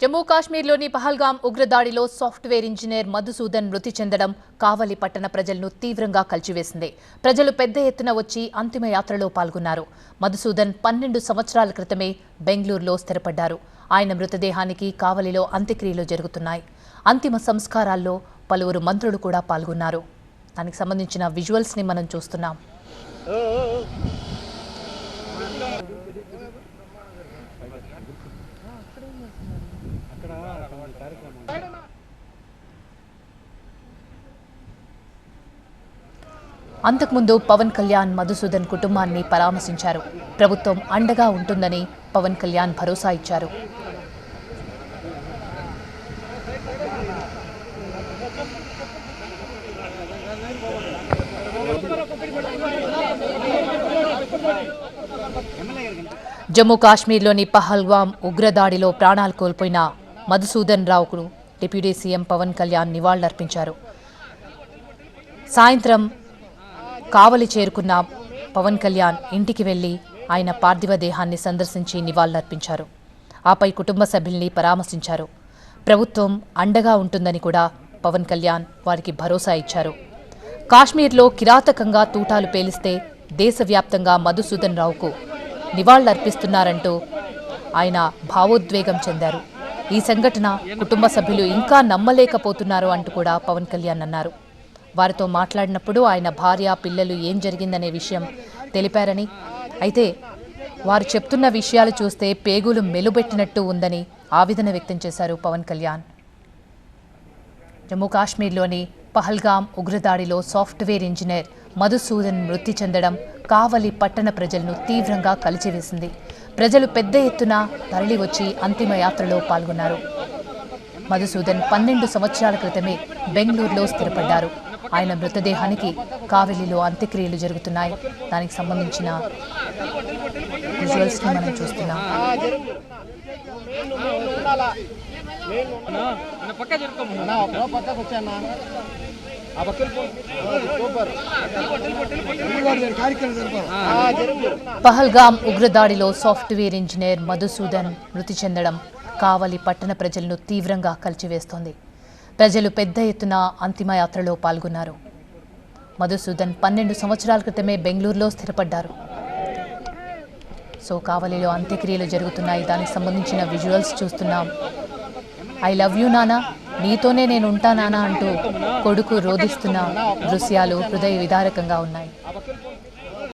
జమ్మూ కాశ్మీర్లోని Pahalgam ఉగ్రదాడిలో software engineer Madhusudan మృతి చెందడం కావలి పట్టణ ప్రజలను తీవ్రంగా కలిచివేసింది. ప్రజలు పెద్ద ఎత్తున వచ్చి అంతిమ యాత్రలో పాల్గొన్నారు. మధుసూదన్ 12 సంవత్సరాల క్రితమే బెంగళూరులో స్థిరపడ్డారు. ఆయన మృతదేహానికి కావలిలో అంత్యక్రియలు జరుగుతున్నాయి. అంతిమ సంస్కారాల్లో పలువురు మంత్రులు కూడా పాల్గొన్నారు. దానికి సంబంధించిన విజువల్స్ ని మనం చూస్తున్నాం. అంతకుముందు పవన్ కళ్యాణ్ మధుసూదన్ కుటుంబాన్ని పరామర్శించారు. ప్రభుత్వం అండగా ఉంటుందని పవన్ కళ్యాణ్ భరోసా ఇచ్చారు. జమ్మూ కాశ్మీర్లోని పహల్గాం ఉగ్రదాడిలో ప్రాణాలు కోల్పోయిన మధుసూదన్ రావుకు డిప్యూటీ సీఎం పవన్ కళ్యాణ్ నివాళులర్పించారు. సాయంత్రం కావలి చేరుకున్న పవన్ కళ్యాణ్ ఇంటికి వెళ్లి ఆయన పార్థివ దేహాన్ని సందర్శించి నివాళులర్పించారు. ఆపై కుటుంబ సభ్యుల్ని పరామర్శించారు. ప్రభుత్వం అండగా ఉంటుందని కూడా పవన్ కళ్యాణ్ వారికి భరోసా ఇచ్చారు. కాశ్మీర్లో కిరాతకంగా తూటాలు పేలిస్తే దేశవ్యాప్తంగా మధుసూదన్ రావుకు నివాళులర్పిస్తున్నారంటూ ఆయన భావోద్వేగం చెందారు. ఈ సంఘటన కుటుంబ సభ్యులు ఇంకా నమ్మలేకపోతున్నారు అంటూ కూడా పవన్ కళ్యాణ్ అన్నారు. వారితో మాట్లాడినప్పుడు ఆయన భార్య, పిల్లలు ఏం జరిగిందనే విషయం తెలిపారని, అయితే వారు చెప్తున్న విషయాలు చూస్తే పేగులు మెలుబెట్టినట్టు ఉందని ఆవేదన వ్యక్తం చేశారు పవన్ కళ్యాణ్. జమ్మూ కాశ్మీర్లోని పహల్గాం ఉగ్రదాడిలో సాఫ్ట్వేర్ ఇంజనీర్ మధుసూదన్ మృతి చెందడం కావలి పట్టణ ప్రజలను తీవ్రంగా కలిచివేసింది. ప్రజలు పెద్ద ఎత్తున తరలివచ్చి అంతిమ యాత్రలో పాల్గొన్నారు. మధుసూదన్ 12 సంవత్సరాల క్రితమే బెంగళూరులో స్థిరపడ్డారు. ఆయన మృతదేహానికి కావలిలో అంత్యక్రియలు జరుగుతున్నాయి. దానికి సంబంధించిన విజువల్స్ ని మనం చూస్తున్నాం. పహల్గాం ఉగ్రదాడిలో సాఫ్ట్వేర్ ఇంజనీర్ మధుసూదన్ మృతి చెందడం కావలి పట్టణ ప్రజలను తీవ్రంగా కలిచివేస్తోంది. ప్రజలు పెద్ద ఎత్తున అంతిమ యాత్రలో పాల్గొన్నారు. మధుసూదన్ 12 సంవత్సరాల క్రితమే బెంగళూరులో స్థిరపడ్డారు. సో కావలిలో అంత్యక్రియలు జరుగుతున్నాయి. దానికి సంబంధించిన విజువల్స్ చూస్తున్నాం. ఐ లవ్ యూ నానా, నీతోనే నేను ఉంటా నానా అంటూ కొడుకు రోదిస్తున్న దృశ్యాలు హృదయ విదారకంగా ఉన్నాయి.